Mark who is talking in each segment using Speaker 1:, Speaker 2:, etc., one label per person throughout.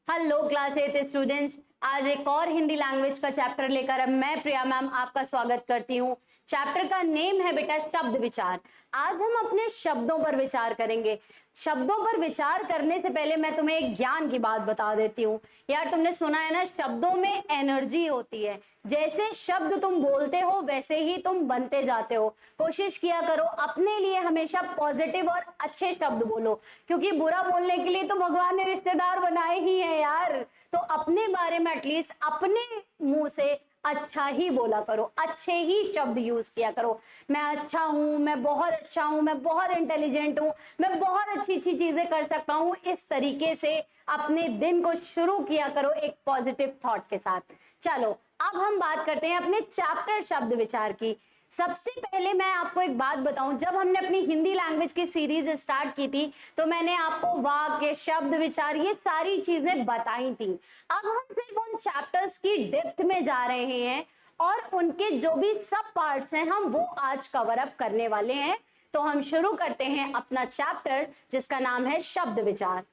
Speaker 1: Hello class 8 students, आज एक और हिंदी लैंग्वेज का चैप्टर लेकर अब मैं प्रिया मैम आपका स्वागत करती हूँ। चैप्टर का नेम है बेटा शब्द विचार। आज हम अपने शब्दों पर विचार करेंगे। शब्दों पर विचार करने से पहले मैं तुम्हें एक ज्ञान की बात बता देती हूँ। यार तुमने सुना है ना, शब्दों में एनर्जी होती है। जैसे शब्द तुम बोलते हो वैसे ही तुम बनते जाते हो। कोशिश किया करो अपने लिए हमेशा पॉजिटिव और अच्छे शब्द बोलो, क्योंकि बुरा बोलने के लिए तो भगवान ने रिश्तेदार बनाए ही हैं यार। तो अपने बारे में एटलीस्ट अपने मुंह से अच्छा ही बोला करो, अच्छे ही शब्द यूज किया करो। मैं अच्छा हूं, मैं बहुत अच्छा हूं, मैं बहुत इंटेलिजेंट हूं, मैं बहुत अच्छी अच्छी चीजें कर सकता हूं। इस तरीके से अपने दिन को शुरू किया करो एक पॉजिटिव थॉट के साथ। चलो अब हम बात करते हैं अपने चैप्टर शब्द विचार की। सबसे पहले मैं आपको एक बात बताऊं, जब हमने अपनी हिंदी लैंग्वेज की सीरीज स्टार्ट की थी तो मैंने आपको वाक्य, शब्द विचार, ये सारी चीजें बताई थी। अब हम सिर्फ उन चैप्टर्स की डेप्थ में जा रहे हैं और उनके जो भी सब पार्ट्स हैं हम वो आज कवर अप करने वाले हैं। तो हम शुरू करते हैं अपना चैप्टर जिसका नाम है शब्द विचार।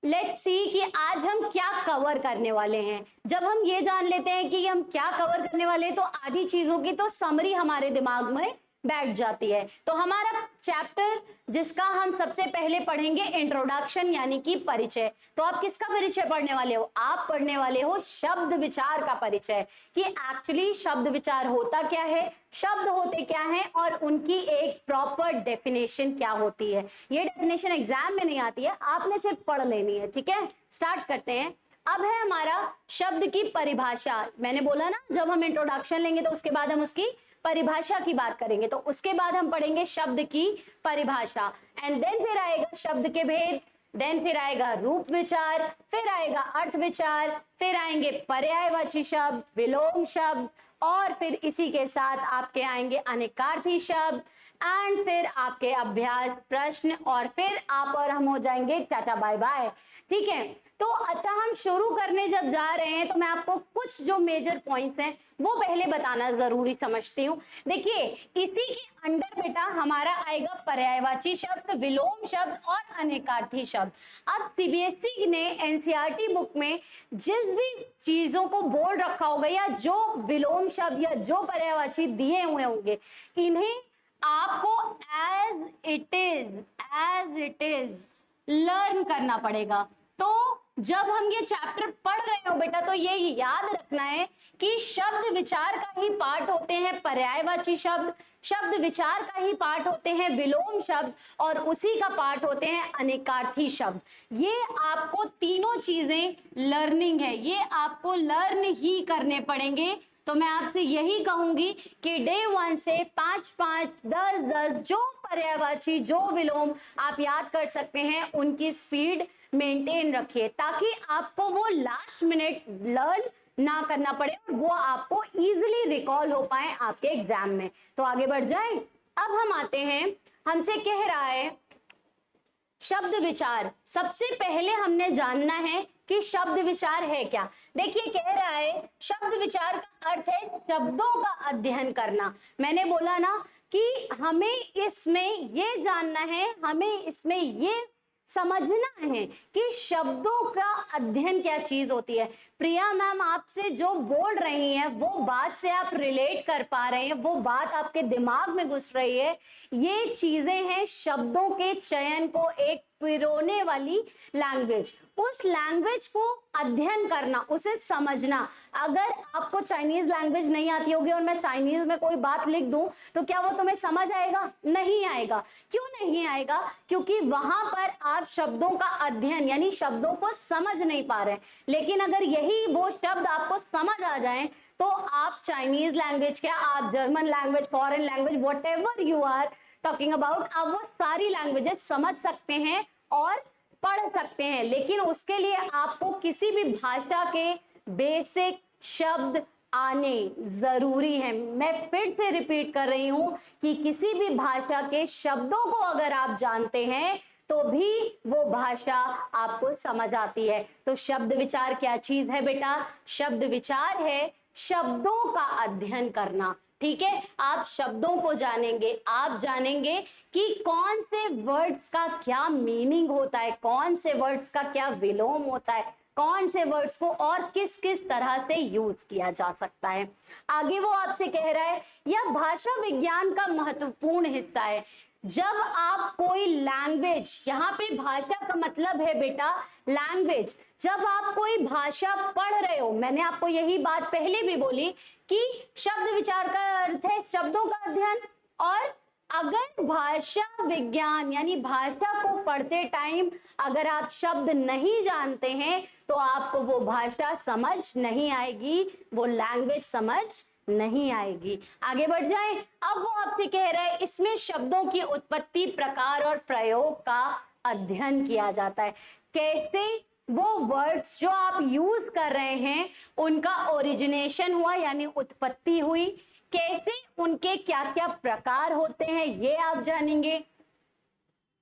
Speaker 1: लेट्स सी कि आज हम क्या कवर करने वाले हैं। जब हम ये जान लेते हैं कि हम क्या कवर करने वाले हैं तो आधी चीजों की तो समरी हमारे दिमाग में बैठ जाती है। तो हमारा चैप्टर जिसका हम सबसे पहले पढ़ेंगे इंट्रोडक्शन यानी कि परिचय। तो आप किसका परिचय पढ़ने वाले हो? आप पढ़ने वाले हो शब्द विचार का परिचय, कि एक्चुअली शब्द विचार होता क्या है, शब्द होते क्या हैं और उनकी एक प्रॉपर डेफिनेशन क्या होती है। ये डेफिनेशन एग्जाम में नहीं आती है, आपने सिर्फ पढ़ लेनी है। ठीक है, स्टार्ट करते हैं। अब है हमारा शब्द की परिभाषा। मैंने बोला ना जब हम इंट्रोडक्शन लेंगे तो उसके बाद हम उसकी परिभाषा की बात करेंगे, तो उसके बाद हम पढ़ेंगे शब्द की परिभाषा। एंड देन फिर आएगा शब्द के भेद, देन फिर आएगा रूप विचार, फिर आएगा अर्थ विचार, फिर आएंगे पर्यायवाची शब्द, विलोम शब्द, और फिर इसी के साथ आपके आएंगे अनेकार्थी शब्द, एंड फिर आपके अभ्यास प्रश्न, और फिर आप और हम हो जाएंगे टाटा बाय बाय। ठीक है, तो अच्छा हम शुरू करने जब जा रहे हैं तो मैं आपको कुछ जो मेजर पॉइंट्स हैं वो पहले बताना जरूरी समझती हूँ। देखिए इसी के अंडर बेटा हमारा आएगा पर्यायवाची शब्द, विलोम शब्द और अनेकार्थी शब्द। अब सीबीएसई ने एनसीईआरटी बुक में जिस भी चीजों को बोल रखा होगा या जो विलोम शब्द या जो पर्यायवाची दिए हुए होंगे, इन्हें आपको एज इट इज लर्न करना पड़ेगा। तो जब हम ये चैप्टर पढ़ रहे हो बेटा तो ये याद रखना है कि शब्द विचार का ही पार्ट होते हैं पर्यायवाची शब्द, शब्द विचार का ही पार्ट होते हैं विलोम शब्द, और उसी का पार्ट होते हैं अनेकार्थी शब्द। ये आपको तीनों चीजें लर्निंग है, ये आपको लर्न ही करने पड़ेंगे। तो मैं आपसे यही कहूंगी कि डे 1 से 5-5, 10-10 जो पर्यायवाची जो विलोम आप याद कर सकते हैं उनकी स्पीड मेंटेन रखिए, ताकि आपको वो लास्ट मिनट लर्न ना करना पड़े और वो आपको इजीली रिकॉल हो पाए आपके एग्जाम में। तो आगे बढ़ जाए। अब हम आते हैं, हमसे कह रहा है शब्द विचार। सबसे पहले हमने जानना है कि शब्द विचार है क्या। देखिए कह रहा है शब्द विचार का अर्थ है शब्दों का अध्ययन करना। मैंने बोला ना कि हमें इसमें ये जानना है, हमें इसमें ये समझना है कि शब्दों का अध्ययन क्या चीज होती है। प्रिया मैम आपसे जो बोल रही हैं वो बात से आप रिलेट कर पा रहे हैं, वो बात आपके दिमाग में घुस रही है। ये चीजें हैं शब्दों के चयन को एक पिरोने वाली लैंग्वेज, उस लैंग्वेज को अध्ययन करना, उसे समझना। अगर आपको चाइनीज लैंग्वेज नहीं आती होगी और मैं चाइनीज में कोई बात लिख दूं तो क्या वो तुम्हें समझ आएगा? नहीं आएगा। क्यों नहीं आएगा? क्योंकि वहां पर आप शब्दों का अध्ययन यानी शब्दों को समझ नहीं पा रहे हैं। लेकिन अगर यही वो शब्द आपको समझ आ जाए तो आप चाइनीज लैंग्वेज क्या, आप German language, foreign language, whatever you are talking about, आप वो सारी लैंग्वेजेस समझ सकते हैं और पढ़ सकते हैं। लेकिन उसके लिए आपको किसी भी भाषा के बेसिक शब्द आने जरूरी है। मैं फिर से रिपीट कर रही हूं कि किसी भी भाषा के शब्दों को अगर आप जानते हैं तो भी वो भाषा आपको समझ आती है। तो शब्द विचार क्या चीज है बेटा? शब्द विचार है शब्दों का अध्ययन करना, ठीक है, आप शब्दों को जानेंगे, आप जानेंगे कि कौन से वर्ड्स का क्या मीनिंग होता है, कौन से वर्ड्स का क्या विलोम होता है, कौन से वर्ड्स को और किस किस तरह से यूज किया जा सकता है। आगे वो आपसे कह रहा है यह भाषा विज्ञान का महत्वपूर्ण हिस्सा है। जब आप कोई लैंग्वेज, यहाँ पे भाषा का मतलब है बेटा लैंग्वेज, जब आप कोई भाषा पढ़ रहे हो, मैंने आपको यही बात पहले भी बोली कि शब्द विचार का अर्थ है शब्दों का अध्ययन, और अगर भाषा विज्ञान यानी भाषा को पढ़ते टाइम अगर आप शब्द नहीं जानते हैं तो आपको वो भाषा समझ नहीं आएगी, वो लैंग्वेज समझ नहीं आएगी। आगे बढ़ जाएं। अब वो आपसे कह रहा है इसमें शब्दों की उत्पत्ति, प्रकार और प्रयोग का अध्ययन किया जाता है। कैसे वो वर्ड्स जो आप यूज कर रहे हैं उनका ओरिजिनेशन हुआ यानी उत्पत्ति हुई, कैसे उनके क्या क्या प्रकार होते हैं ये आप जानेंगे,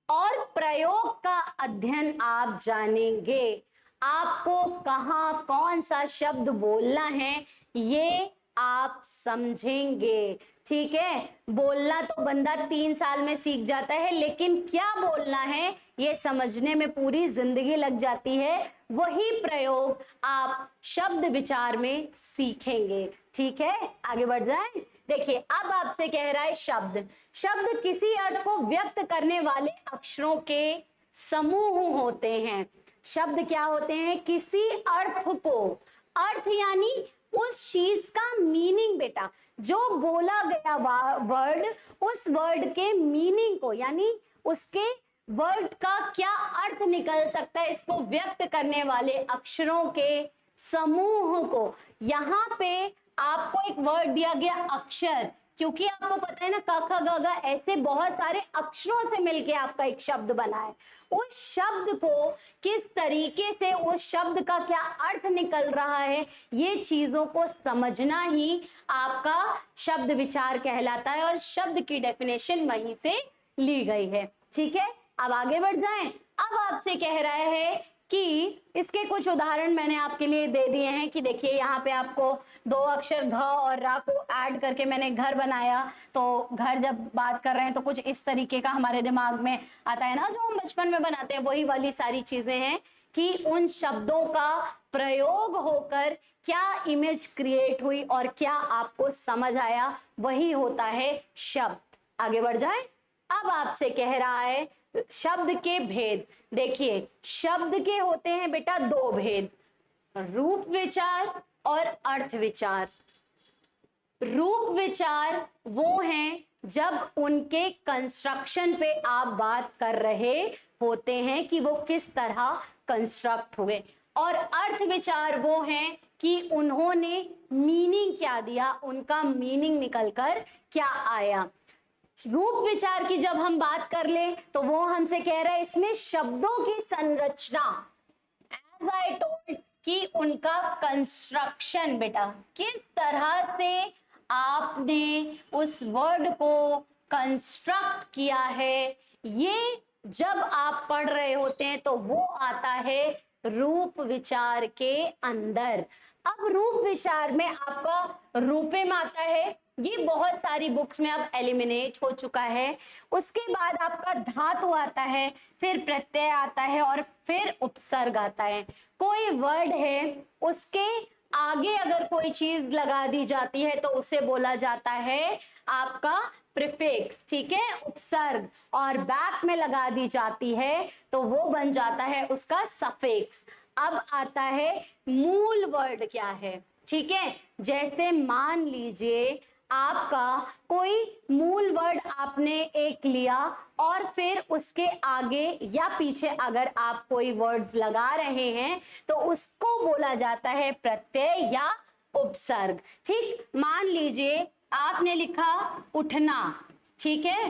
Speaker 1: और प्रयोग का अध्ययन आप जानेंगे। आपको कहाँ कौन सा शब्द बोलना है ये आप समझेंगे। ठीक है, बोलना तो बंदा 3 साल में सीख जाता है, लेकिन क्या बोलना है ये समझने में पूरी जिंदगी लग जाती है। वही प्रयोग आप शब्द विचार में सीखेंगे। ठीक है, आगे बढ़ जाएं। देखिए अब आपसे कह रहा है शब्द, शब्द किसी अर्थ को व्यक्त करने वाले अक्षरों के समूह होते हैं। शब्द क्या होते हैं? किसी अर्थ को, अर्थ यानी उस चीज का मीनिंग बेटा, जो बोला गया वर्ड, उस वर्ड के मीनिंग को यानी उसके वर्ड का क्या अर्थ निकल सकता है, इसको व्यक्त करने वाले अक्षरों के समूह को। यहाँ पे आपको एक वर्ड दिया गया अक्षर, क्योंकि आपको पता है ना क ख ग घ ऐसे बहुत सारे अक्षरों से मिलके आपका एक शब्द बना है। उस शब्द को किस तरीके से, उस शब्द का क्या अर्थ निकल रहा है, ये चीजों को समझना ही आपका शब्द विचार कहलाता है, और शब्द की डेफिनेशन वहीं से ली गई है। ठीक है, अब आगे बढ़ जाएं। अब आपसे कह रहा है कि इसके कुछ उदाहरण मैंने आपके लिए दे दिए हैं कि देखिए यहाँ पे आपको 2 अक्षर घ और रा को ऐड करके मैंने घर बनाया। तो घर जब बात कर रहे हैं तो कुछ इस तरीके का हमारे दिमाग में आता है ना, जो हम बचपन में बनाते हैं, वही वाली सारी चीजें हैं कि उन शब्दों का प्रयोग होकर क्या इमेज क्रिएट हुई और क्या आपको समझ आया, वही होता है शब्द। आगे बढ़ जाए। अब आपसे कह रहा है शब्द के भेद। देखिए शब्द के होते हैं बेटा 2 भेद, रूप विचार और अर्थ विचार। रूप विचार वो हैं जब उनके कंस्ट्रक्शन पे आप बात कर रहे होते हैं कि वो किस तरह कंस्ट्रक्ट हुए, और अर्थ विचार वो हैं कि उन्होंने मीनिंग क्या दिया, उनका मीनिंग निकलकर क्या आया। रूप विचार की जब हम बात कर ले तो वो हमसे कह रहा है इसमें शब्दों की संरचना, एज आई टोल्ड कि उनका कंस्ट्रक्शन बेटा, किस तरह से आपने उस वर्ड को कंस्ट्रक्ट किया है, ये जब आप पढ़ रहे होते हैं तो वो आता है रूप विचार के अंदर। अब रूप विचार में आपका रूपे में आता है, ये बहुत सारी बुक्स में अब एलिमिनेट हो चुका है। उसके बाद आपका धातु आता है, फिर प्रत्यय आता है और फिर उपसर्ग आता है। कोई वर्ड है उसके आगे अगर कोई चीज लगा दी जाती है तो उसे बोला जाता है आपका प्रीफिक्स। ठीक है, उपसर्ग, और बैक में लगा दी जाती है तो वो बन जाता है उसका सफिक्स। अब आता है मूल वर्ड क्या है। ठीक है, जैसे मान लीजिए आपका कोई मूल वर्ड आपने एक लिया और फिर उसके आगे या पीछे अगर आप कोई वर्ड्स लगा रहे हैं तो उसको बोला जाता है प्रत्यय या उपसर्ग। ठीक, मान लीजिए आपने लिखा उठना, ठीक है,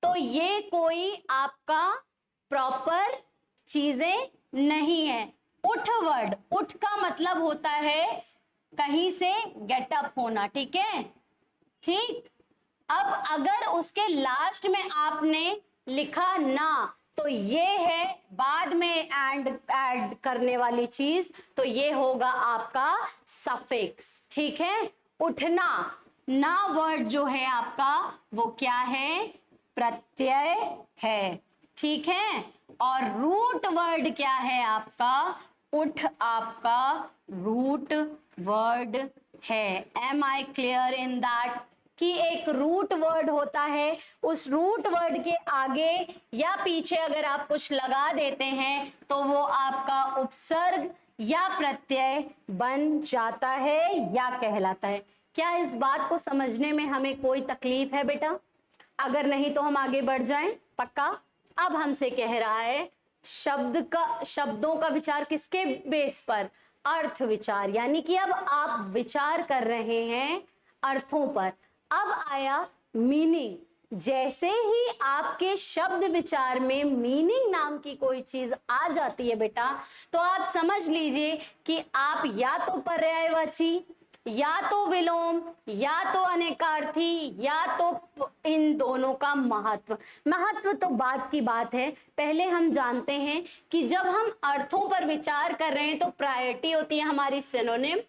Speaker 1: तो ये कोई आपका प्रॉपर चीजें नहीं है। उठ वर्ड, उठ का मतलब होता है कहीं से गेट अप होना। ठीक है, ठीक। अब अगर उसके लास्ट में आपने लिखा ना तो ये है बाद में ऐड करने वाली चीज, तो ये होगा आपका सफिक्स। ठीक है, उठना, ना वर्ड जो है आपका वो क्या है, प्रत्यय है, ठीक है। और रूट वर्ड क्या है आपका, उठ आपका रूट वर्ड है। Am I clear in that कि एक रूट वर्ड होता है, उस रूट वर्ड के आगे या पीछे अगर आप कुछ लगा देते हैं तो वो आपका उपसर्ग या प्रत्यय बन जाता है या कहलाता है। क्या इस बात को समझने में हमें कोई तकलीफ है बेटा? अगर नहीं तो हम आगे बढ़ जाएं। पक्का? अब हमसे कह रहा है शब्दों का विचार किसके बेस पर, अर्थ विचार, यानी कि अब आप विचार कर रहे हैं अर्थों पर। अब आया मीनिंग। जैसे ही आपके शब्द विचार में मीनिंग नाम की कोई चीज आ जाती है बेटा, तो आप समझ लीजिए कि आप या तो पर्यायवाची, या तो विलोम, या तो अनेकार्थी, या तो इन दोनों का महत्व तो बात की बात है। पहले हम जानते हैं कि जब हम अर्थों पर विचार कर रहे हैं तो प्रायोरिटी होती है हमारी सिनोनिम,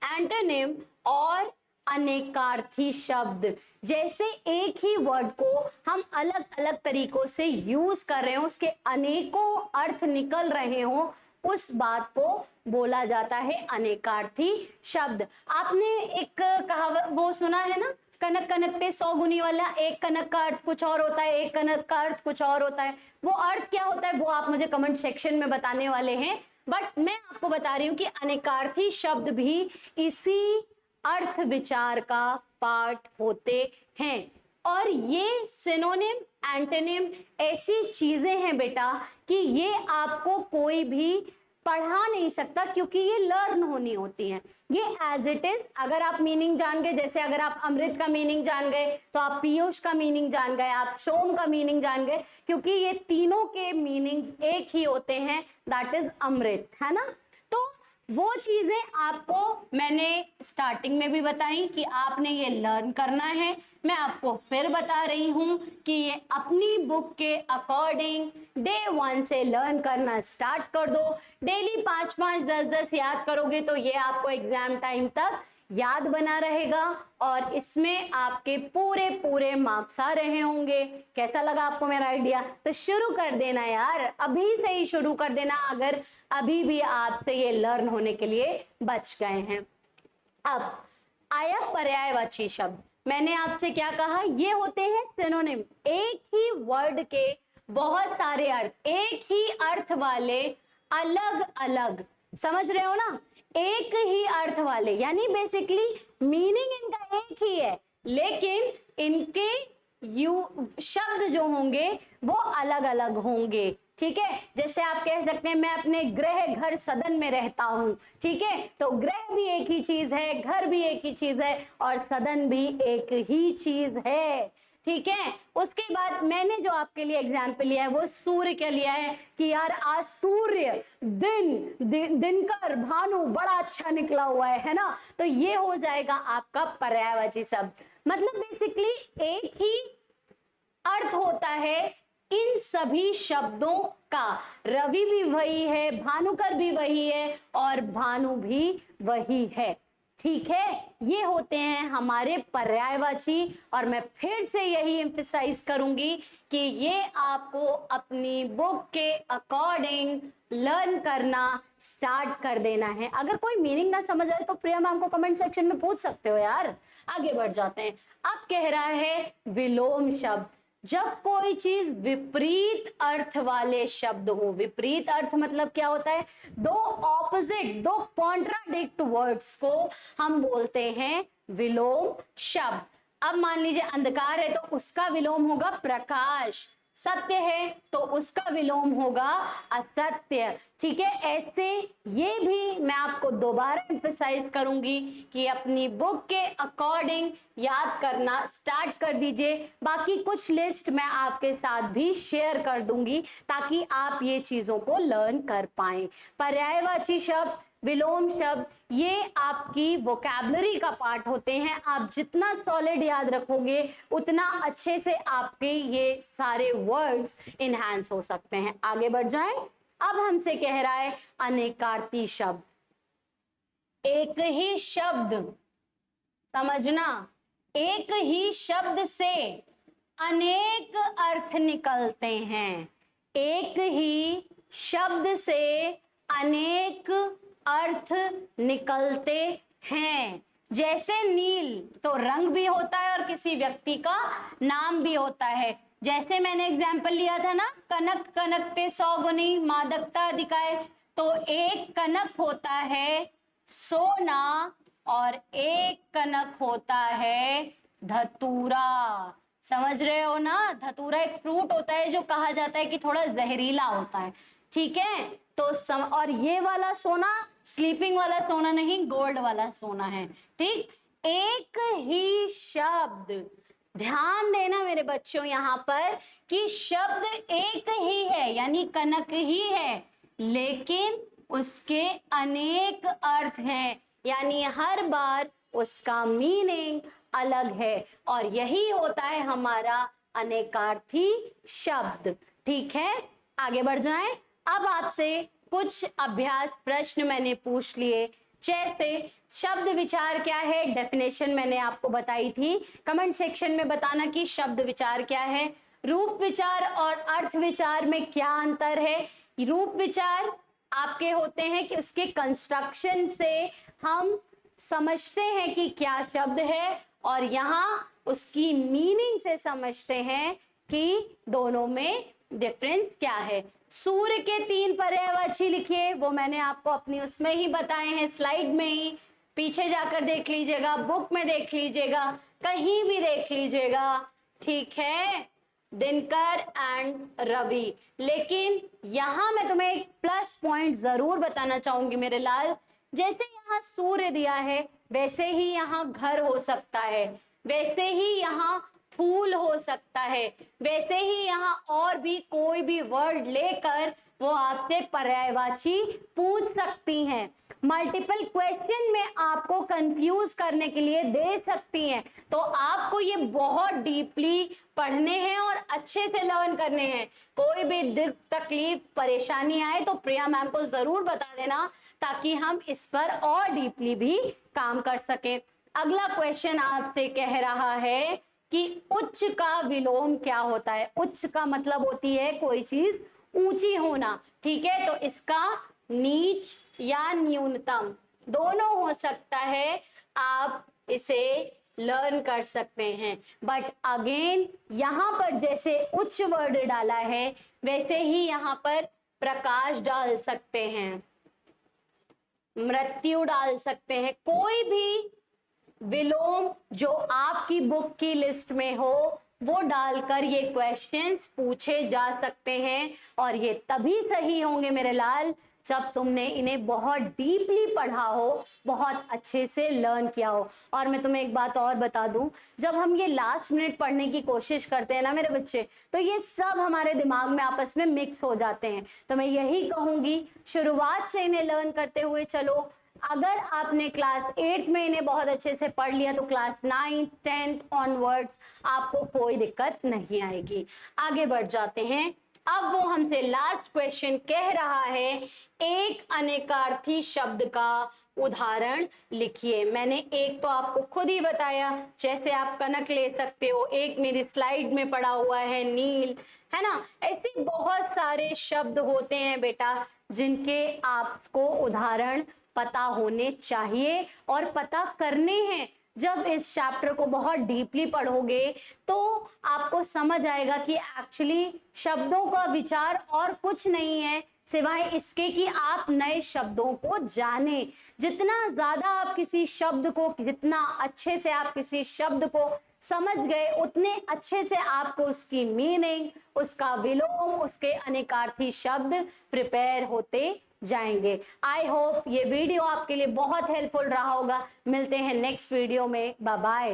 Speaker 1: एंटोनिम और अनेकार्थी शब्द। जैसे एक ही वर्ड को हम अलग अलग तरीकों से यूज कर रहे हो, उसके अनेकों अर्थ निकल रहे हो, उस बात को बोला जाता है अनेकार्थी शब्द। आपने एक कहावत वो सुना है ना, कनक कनकते 100 गुनी वाला, एक कनक का अर्थ कुछ और होता है, एक कनक का अर्थ कुछ और होता है। वो अर्थ क्या होता है वो आप मुझे कमेंट सेक्शन में बताने वाले हैं, बट मैं आपको बता रही हूं कि अनेकार्थी शब्द भी इसी अर्थ विचार का पार्ट होते हैं। और ये सिनोनिम, एंटोनिम ऐसी चीजें हैं बेटा कि ये आपको कोई भी पढ़ा नहीं सकता, क्योंकि ये लर्न होनी होती हैं। ये एज इट इज, अगर आप मीनिंग जान गए, जैसे अगर आप अमृत का मीनिंग जान गए तो आप पीयूष का मीनिंग जान गए, आप सोम का मीनिंग जान गए, क्योंकि ये तीनों के मीनिंग्स एक ही होते हैं, दैट इज अमृत, है ना। तो वो चीजें आपको मैंने स्टार्टिंग में भी बताई कि आपने ये लर्न करना है। मैं आपको फिर बता रही हूं कि ये अपनी बुक के अकॉर्डिंग डे 1 से लर्न करना स्टार्ट कर दो। डेली 5-5, 10-10 याद करोगे तो ये आपको एग्जाम टाइम तक याद बना रहेगा और इसमें आपके पूरे पूरे मार्क्स आ रहे होंगे। कैसा लगा आपको मेरा आइडिया? तो शुरू कर देना यार, अभी से ही शुरू कर देना अगर अभी भी आपसे ये लर्न होने के लिए बच गए हैं। अब आया पर्यायवाची शब्द। मैंने आपसे क्या कहा, ये होते हैं सिनोनिम, एक ही वर्ड के बहुत सारे अर्थ, एक ही अर्थ वाले अलग अलग, समझ रहे हो ना, एक ही अर्थ वाले, यानी बेसिकली मीनिंग इनका एक ही है, लेकिन इनके शब्द जो होंगे वो अलग अलग होंगे। ठीक है, जैसे आप कह सकते हैं मैं अपने गृह घर सदन में रहता हूं, ठीक है, तो गृह भी एक ही चीज है, घर भी एक ही चीज है और सदन भी एक ही चीज है। ठीक है, उसके बाद मैंने जो आपके लिए एग्जाम्पल लिया है वो सूर्य के लिया है कि यार आज सूर्य दिनकर भानु बड़ा अच्छा निकला हुआ है ना, तो ये हो जाएगा आपका पर्यायवाची शब्द। मतलब बेसिकली एक ही अर्थ होता है इन सभी शब्दों का। रवि भी वही है, भानुकर भी वही है और भानु भी वही है। ठीक है, ये होते हैं हमारे पर्यायवाची। और मैं फिर से यही एम्फसाइज करूंगी कि ये आपको अपनी बुक के अकॉर्डिंग लर्न करना स्टार्ट कर देना है। अगर कोई मीनिंग ना समझ आए तो प्रिया मैम को कमेंट सेक्शन में पूछ सकते हो यार। आगे बढ़ जाते हैं। अब कह रहा है विलोम शब्द। जब कोई चीज विपरीत अर्थ वाले शब्द हो, विपरीत अर्थ मतलब क्या होता है, दो ऑपोजिट, दो कॉन्ट्राडिक्ट वर्ड्स को हम बोलते हैं विलोम शब्द। अब मान लीजिए अंधकार है तो उसका विलोम होगा प्रकाश, सत्य है तो उसका विलोम होगा असत्य। ठीक है, ऐसे ये भी मैं आपको दोबारा एम्फसाइज करूंगी कि अपनी बुक के अकॉर्डिंग याद करना स्टार्ट कर दीजिए। बाकी कुछ लिस्ट मैं आपके साथ भी शेयर कर दूंगी ताकि आप ये चीजों को लर्न कर पाएं। पर्यायवाची शब्द, विलोम शब्द, ये आपकी वोकैबुलरी का पार्ट होते हैं। आप जितना सॉलिड याद रखोगे उतना अच्छे से आपके ये सारे वर्ड्स इनहैंस हो सकते हैं। आगे बढ़ जाएं। अब हमसे कह रहा है अनेकार्थी शब्द। एक ही शब्द समझना, एक ही शब्द से अनेक अर्थ निकलते हैं, एक ही शब्द से अनेक अर्थ निकलते हैं। जैसे नील तो रंग भी होता है और किसी व्यक्ति का नाम भी होता है। जैसे मैंने एग्जाम्पल लिया था ना, कनक कनकते 100 गुनी मादकता अधिकाय, तो एक कनक होता है सोना और एक कनक होता है धतूरा। समझ रहे हो ना, धतूरा एक फ्रूट होता है जो कहा जाता है कि थोड़ा जहरीला होता है, ठीक है। तो और ये वाला सोना स्लीपिंग वाला सोना नहीं, गोल्ड वाला सोना है, ठीक। एक ही शब्द, ध्यान देना मेरे बच्चों यहाँ पर कि शब्द एक ही है यानी कनक ही है, लेकिन उसके अनेक अर्थ हैं, यानी हर बार उसका मीनिंग अलग है, और यही होता है हमारा अनेकार्थी शब्द, ठीक है। आगे बढ़ जाएं। अब आपसे कुछ अभ्यास प्रश्न मैंने पूछ लिए, जैसे शब्द विचार क्या है, डेफिनेशन मैंने आपको बताई थी, कमेंट सेक्शन में बताना कि शब्द विचार क्या है। रूप विचार और अर्थ विचार में क्या अंतर है। रूप विचार आपके होते हैं कि उसके कंस्ट्रक्शन से हम समझते हैं कि क्या शब्द है, और यहाँ उसकी मीनिंग से समझते हैं कि दोनों में डिफरेंस क्या है। सूर्य के 3 पर्यायवाची लिखिए, वो मैंने आपको अपनी उसमें ही बताए हैं, स्लाइड में ही, पीछे जाकर देख लीजिएगा, बुक में देख लीजिएगा, कहीं भी देख लीजिएगा, ठीक है, दिनकर एंड रवि। लेकिन यहां मैं तुम्हें एक प्लस पॉइंट जरूर बताना चाहूंगी मेरे लाल, जैसे यहाँ सूर्य दिया है वैसे ही यहाँ घर हो सकता है, वैसे ही यहाँ फूल हो सकता है, वैसे ही यहाँ और भी कोई भी वर्ड लेकर वो आपसे पर्यायवाची पूछ सकती हैं। मल्टीपल क्वेश्चन में आपको कंफ्यूज करने के लिए दे सकती हैं, तो आपको ये बहुत डीपली पढ़ने हैं और अच्छे से लर्न करने हैं। कोई भी दिक्कत तकलीफ परेशानी आए तो प्रिया मैम को जरूर बता देना, ताकि हम इस पर और डीपली भी काम कर सके। अगला क्वेश्चन आपसे कह रहा है कि उच्च का विलोम क्या होता है। उच्च का मतलब होती है कोई चीज ऊंची होना, ठीक है, तो इसका नीच या न्यूनतम दोनों हो सकता है, आप इसे लर्न कर सकते हैं। बट अगेन यहाँ पर जैसे उच्च वर्ड डाला है वैसे ही यहाँ पर प्रकाश डाल सकते हैं, मृत्यु डाल सकते हैं, कोई भी विलोम जो आपकी बुक की लिस्ट में हो वो डालकर ये क्वेश्चंस पूछे जा सकते हैं, और ये तभी सही होंगे मेरे लाल जब तुमने इन्हें बहुत डीपली पढ़ा हो, बहुत अच्छे से लर्न किया हो। और मैं तुम्हें एक बात और बता दूं, जब हम ये लास्ट मिनट पढ़ने की कोशिश करते हैं ना मेरे बच्चे, तो ये सब हमारे दिमाग में आपस में मिक्स हो जाते हैं। तो मैं यही कहूंगी शुरुआत से इन्हें लर्न करते हुए चलो। अगर आपने क्लास 8 में इन्हें बहुत अच्छे से पढ़ लिया तो क्लास 9, 10 ऑनवर्ड्स आपको कोई दिक्कत नहीं आएगी। आगे बढ़ जाते हैं। अब वो हमसे लास्ट क्वेश्चन कह रहा है, एक अनेकार्थी शब्द का उदाहरण लिखिए। मैंने एक तो आपको खुद ही बताया, जैसे आप कनक ले सकते हो, एक मेरी स्लाइड में पड़ा हुआ है नील, है ना। ऐसे बहुत सारे शब्द होते हैं बेटा जिनके आपको उदाहरण पता होने चाहिए और पता करने हैं। जब इस चैप्टर को बहुत डीपली पढ़ोगे तो आपको समझ आएगा कि एक्चुअली शब्दों का विचार और कुछ नहीं है सिवाय इसके कि आप नए शब्दों को जाने। जितना ज्यादा आप किसी शब्द को, जितना अच्छे से आप किसी शब्द को समझ गए, उतने अच्छे से आपको उसकी मीनिंग, उसका विलोम, उसके अनेकार्थी शब्द प्रिपेयर होते जाएंगे। आई होप ये वीडियो आपके लिए बहुत हेल्पफुल रहा होगा। मिलते हैं नेक्स्ट वीडियो में, बाय बाय।